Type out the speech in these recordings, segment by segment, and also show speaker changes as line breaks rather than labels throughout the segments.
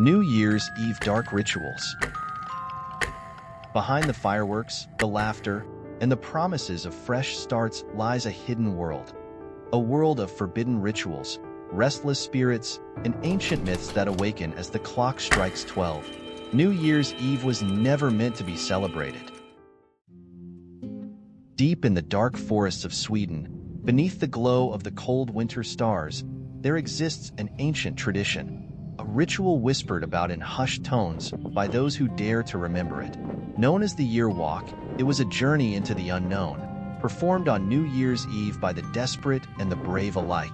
New Year's Eve dark rituals. Behind the fireworks, the laughter, and the promises of fresh starts lies a hidden world. A world of forbidden rituals, restless spirits, and ancient myths that awaken as the clock strikes 12. New Year's Eve was never meant to be celebrated. Deep in the dark forests of Sweden, beneath the glow of the cold winter stars, there exists an ancient tradition. A ritual whispered about in hushed tones by those who dare to remember it. Known as the Year Walk, it was a journey into the unknown, performed on New Year's Eve by the desperate and the brave alike.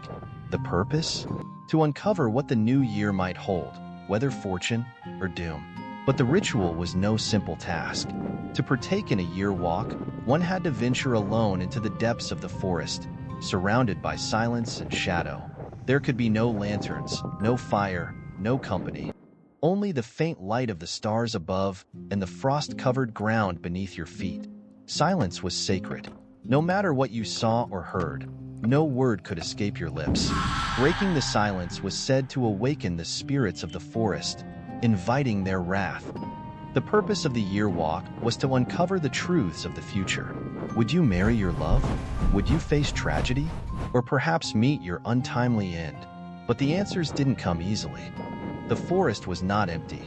The purpose? To uncover what the new year might hold, whether fortune or doom. But the ritual was no simple task. To partake in a year walk, one had to venture alone into the depths of the forest, surrounded by silence and shadow. There could be no lanterns, no fire, no company. Only the faint light of the stars above and the frost-covered ground beneath your feet. Silence was sacred. No matter what you saw or heard, no word could escape your lips. Breaking the silence was said to awaken the spirits of the forest, inviting their wrath. The purpose of the year walk was to uncover the truths of the future. Would you marry your love? Would you face tragedy? Or perhaps meet your untimely end? But the answers didn't come easily. The forest was not empty.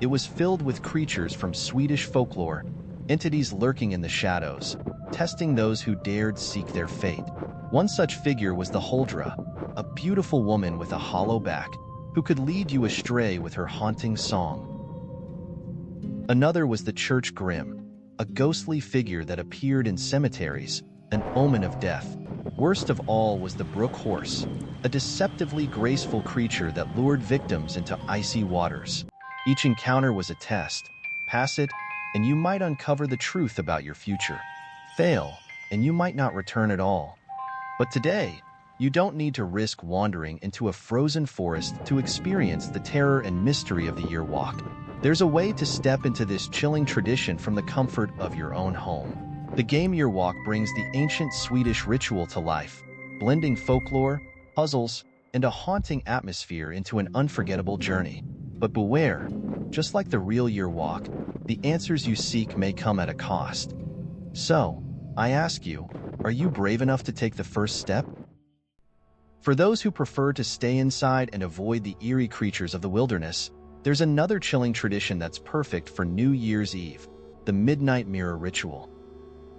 It was filled with creatures from Swedish folklore, entities lurking in the shadows, testing those who dared seek their fate. One such figure was the Huldra, a beautiful woman with a hollow back, who could lead you astray with her haunting song. Another was the Church Grim, a ghostly figure that appeared in cemeteries, an omen of death. Worst of all was the Brook Horse, a deceptively graceful creature that lured victims into icy waters. Each encounter was a test. Pass it, and you might uncover the truth about your future. Fail, and you might not return at all. But today, you don't need to risk wandering into a frozen forest to experience the terror and mystery of the year walk. There's a way to step into this chilling tradition from the comfort of your own home. The game Year Walk brings the ancient Swedish ritual to life, blending folklore, puzzles, and a haunting atmosphere into an unforgettable journey. But beware, just like the real Year Walk, the answers you seek may come at a cost. So, I ask you, are you brave enough to take the first step? For those who prefer to stay inside and avoid the eerie creatures of the wilderness, there's another chilling tradition that's perfect for New Year's Eve, the Midnight Mirror Ritual.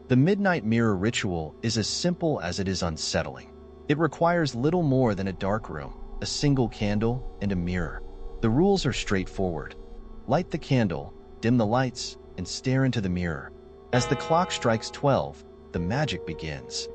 The Midnight Mirror Ritual is as simple as it is unsettling. It requires little more than a dark room, a single candle, and a mirror. The rules are straightforward. Light the candle, dim the lights, and stare into the mirror. As the clock strikes 12, the magic begins.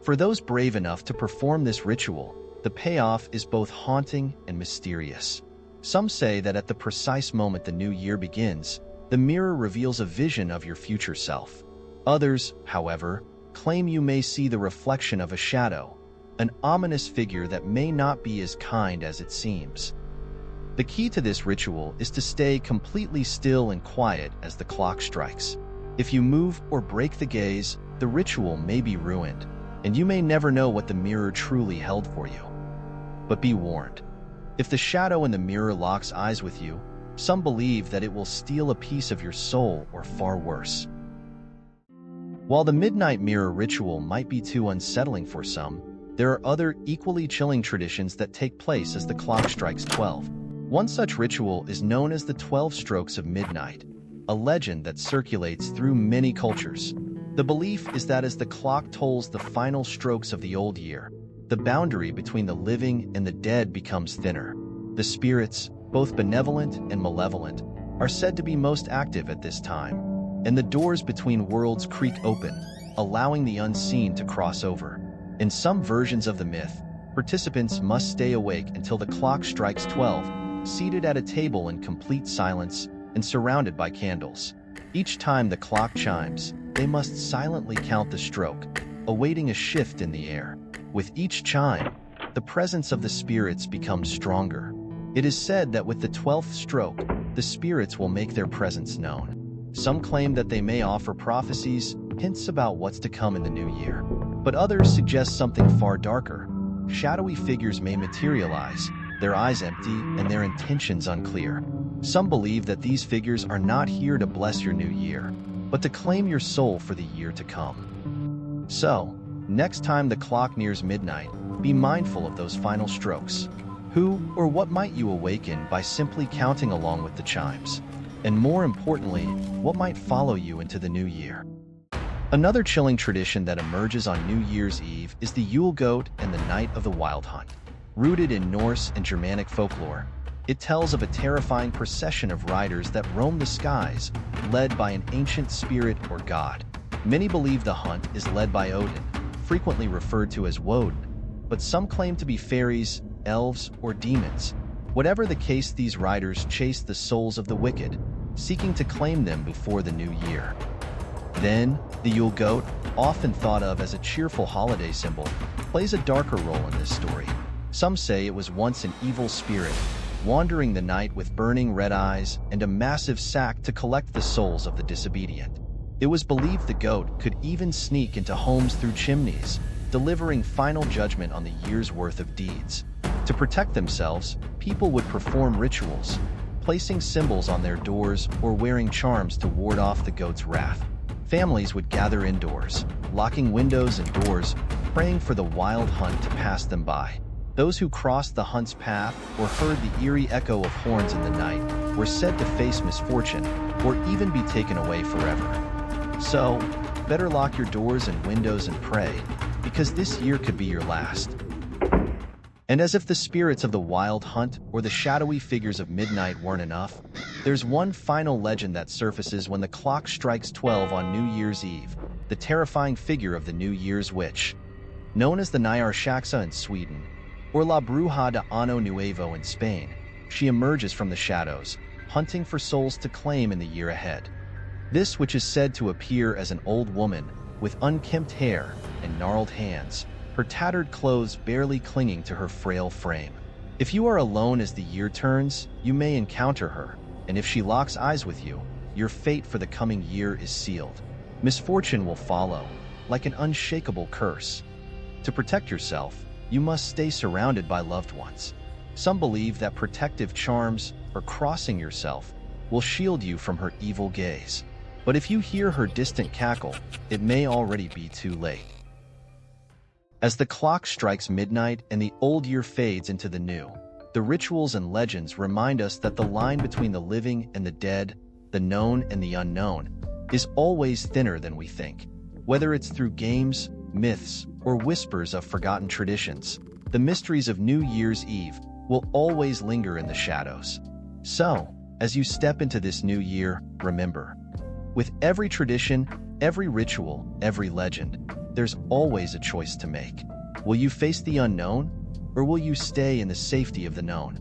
For those brave enough to perform this ritual, the payoff is both haunting and mysterious. Some say that at the precise moment the new year begins, the mirror reveals a vision of your future self. Others, however, claim you may see the reflection of a shadow, an ominous figure that may not be as kind as it seems. The key to this ritual is to stay completely still and quiet as the clock strikes. If you move or break the gaze, the ritual may be ruined, and you may never know what the mirror truly held for you. But be warned. If the shadow in the mirror locks eyes with you, some believe that it will steal a piece of your soul or far worse. While the Midnight Mirror Ritual might be too unsettling for some, there are other equally chilling traditions that take place as the clock strikes 12. One such ritual is known as the 12 Strokes of Midnight, a legend that circulates through many cultures. The belief is that as the clock tolls the final strokes of the old year, the boundary between the living and the dead becomes thinner. The spirits, both benevolent and malevolent, are said to be most active at this time, and the doors between worlds creak open, allowing the unseen to cross over. In some versions of the myth, participants must stay awake until the clock strikes 12, seated at a table in complete silence and surrounded by candles. Each time the clock chimes, they must silently count the stroke, awaiting a shift in the air. With each chime, the presence of the spirits becomes stronger. It is said that with the 12th stroke, the spirits will make their presence known. Some claim that they may offer prophecies, hints about what's to come in the new year. But others suggest something far darker. Shadowy figures may materialize, their eyes empty and their intentions unclear. Some believe that these figures are not here to bless your new year, but to claim your soul for the year to come. So, next time the clock nears midnight, be mindful of those final strokes. Who or what might you awaken by simply counting along with the chimes? And more importantly, what might follow you into the new year? Another chilling tradition that emerges on New Year's Eve is the Yule Goat and the Night of the Wild Hunt. Rooted in Norse and Germanic folklore, it tells of a terrifying procession of riders that roam the skies, led by an ancient spirit or god. Many believe the hunt is led by Odin, frequently referred to as Woden, but some claim to be fairies, elves, or demons. Whatever the case, these riders chase the souls of the wicked, seeking to claim them before the new year. Then, the Yule Goat, often thought of as a cheerful holiday symbol, plays a darker role in this story. Some say it was once an evil spirit, wandering the night with burning red eyes and a massive sack to collect the souls of the disobedient. It was believed the goat could even sneak into homes through chimneys, delivering final judgment on the year's worth of deeds. To protect themselves, people would perform rituals, placing symbols on their doors or wearing charms to ward off the goat's wrath. Families would gather indoors, locking windows and doors, praying for the wild hunt to pass them by. Those who crossed the hunt's path or heard the eerie echo of horns in the night were said to face misfortune or even be taken away forever. So, better lock your doors and windows and pray, because this year could be your last. And as if the spirits of the wild hunt or the shadowy figures of midnight weren't enough, there's one final legend that surfaces when the clock strikes 12 on New Year's Eve, the terrifying figure of the New Year's witch. Known as the Nyarshaksa in Sweden, or La Bruja de Ano Nuevo in Spain, she emerges from the shadows, hunting for souls to claim in the year ahead. This witch is said to appear as an old woman with unkempt hair and gnarled hands, her tattered clothes barely clinging to her frail frame. If you are alone as the year turns, you may encounter her, and if she locks eyes with you, your fate for the coming year is sealed. Misfortune will follow, like an unshakable curse. To protect yourself, you must stay surrounded by loved ones. Some believe that protective charms or crossing yourself will shield you from her evil gaze. But if you hear her distant cackle, it may already be too late. As the clock strikes midnight and the old year fades into the new, the rituals and legends remind us that the line between the living and the dead, the known and the unknown, is always thinner than we think. Whether it's through games, myths, or whispers of forgotten traditions, the mysteries of New Year's Eve will always linger in the shadows. So, as you step into this new year, remember, with every tradition, every ritual, every legend, there's always a choice to make. Will you face the unknown, or will you stay in the safety of the known?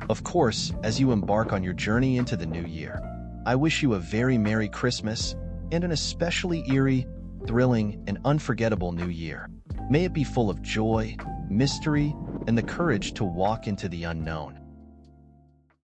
Of course, as you embark on your journey into the new year, I wish you a very Merry Christmas and an especially eerie, thrilling, and unforgettable new year. May it be full of joy, mystery, and the courage to walk into the unknown.